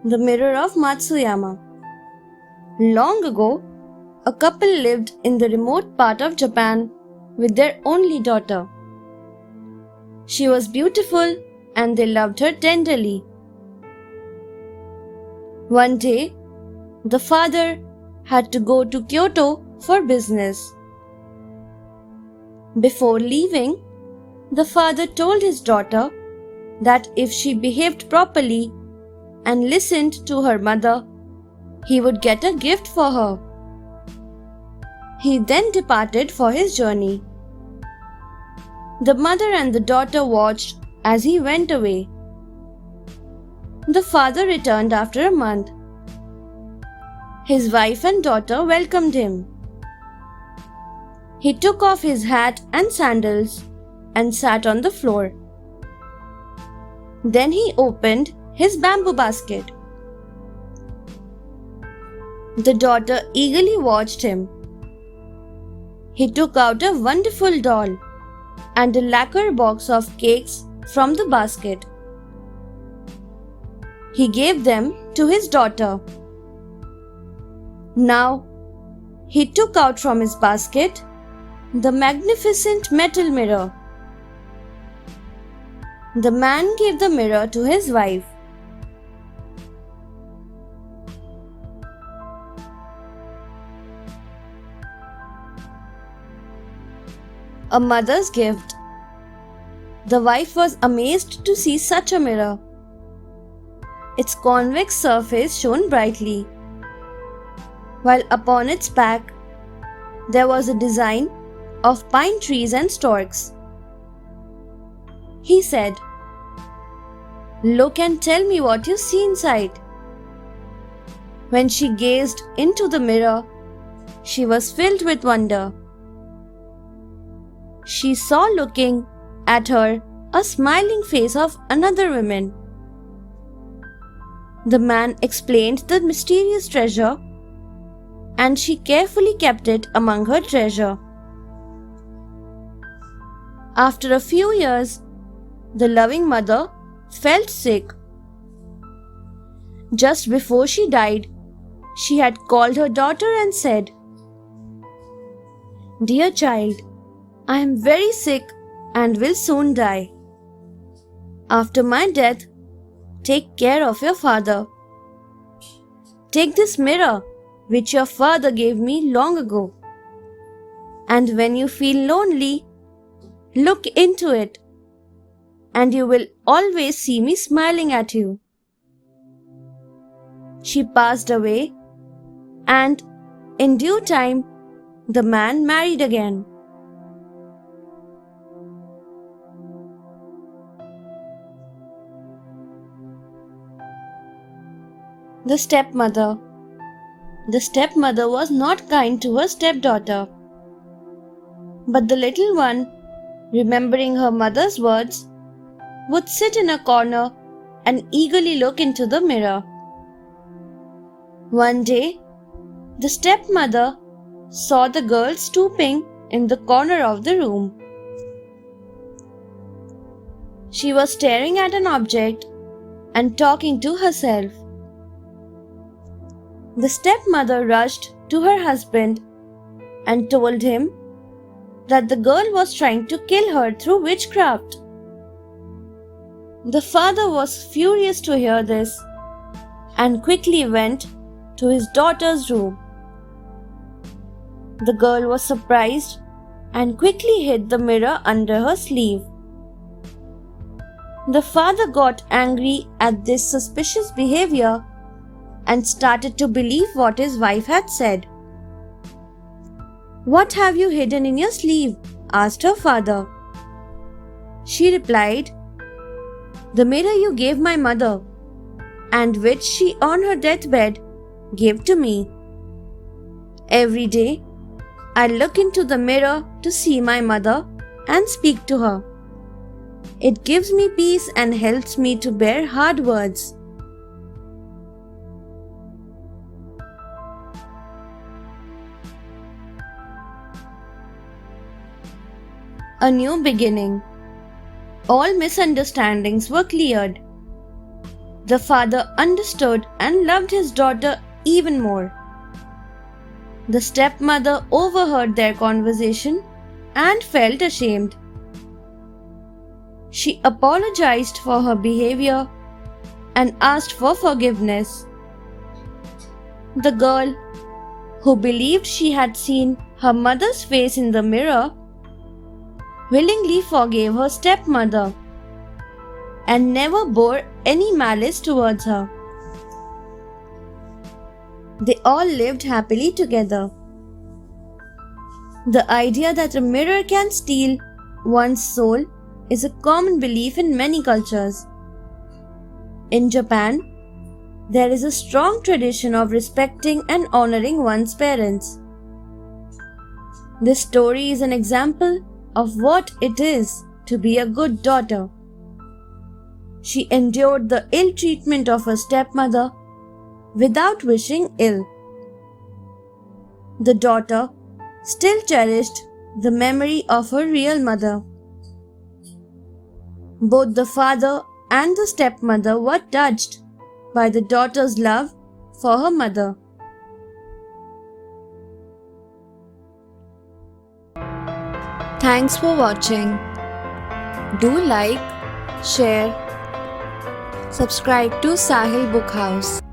The Mirror of Matsuyama. Long ago, a couple lived in the remote part of Japan with their only daughter. She was beautiful and they loved her tenderly. One day, the father had to go to Kyoto for business. Before leaving, the father told his daughter that if she behaved properly and listened to her mother, he would get a gift for her. He then departed for his journey. The mother and the daughter watched as he went away. The father returned after a month. His wife and daughter welcomed him. He took off his hat and sandals and sat on the floor. Then he opened his bamboo basket. The daughter eagerly watched him. He took out a wonderful doll and a lacquer box of cakes from the basket. He gave them to his daughter. Now, he took out from his basket the magnificent metal mirror. The man gave the mirror to his wife. A mother's gift. The wife was amazed to see such a mirror. Its convex surface shone brightly, while upon its back there was a design of pine trees and storks. He said, "Look and tell me what you see inside." When she gazed into the mirror, she was filled with wonder. She saw looking at her a smiling face of another woman. The man explained the mysterious treasure, and she carefully kept it among her treasure. After a few years, the loving mother felt sick. Just before she died, she had called her daughter and said, "Dear child, I am very sick and will soon die. After my death, take care of your father. Take this mirror which your father gave me long ago, and when you feel lonely, look into it, and you will always see me smiling at you." She passed away, and in due time, the man married again. The stepmother. The stepmother was not kind to her stepdaughter. But the little one, remembering her mother's words, would sit in a corner and eagerly look into the mirror. One day, the stepmother saw the girl stooping in the corner of the room. She was staring at an object and talking to herself. The stepmother rushed to her husband and told him that the girl was trying to kill her through witchcraft. The father was furious to hear this and quickly went to his daughter's room. The girl was surprised and quickly hid the mirror under her sleeve. The father got angry at this suspicious behavior and started to believe what his wife had said. "What have you hidden in your sleeve?" asked her father. She replied, "The mirror you gave my mother, and which she on her deathbed gave to me. Every day, I look into the mirror to see my mother and speak to her. It gives me peace and helps me to bear hard words." A new beginning. All misunderstandings were cleared. The father understood and loved his daughter even more. The stepmother overheard their conversation and felt ashamed. She apologized for her behavior and asked for forgiveness. The girl, who believed she had seen her mother's face in the mirror, willingly forgave her stepmother and never bore any malice towards her. They all lived happily together. The idea that a mirror can steal one's soul is a common belief in many cultures. In Japan, there is a strong tradition of respecting and honoring one's parents. This story is an example of what it is to be a good daughter. She endured the ill treatment of her stepmother without wishing ill. The daughter still cherished the memory of her real mother. Both the father and the stepmother were touched by the daughter's love for her mother. Thanks for watching. Do like, share, subscribe to Sahil Book House.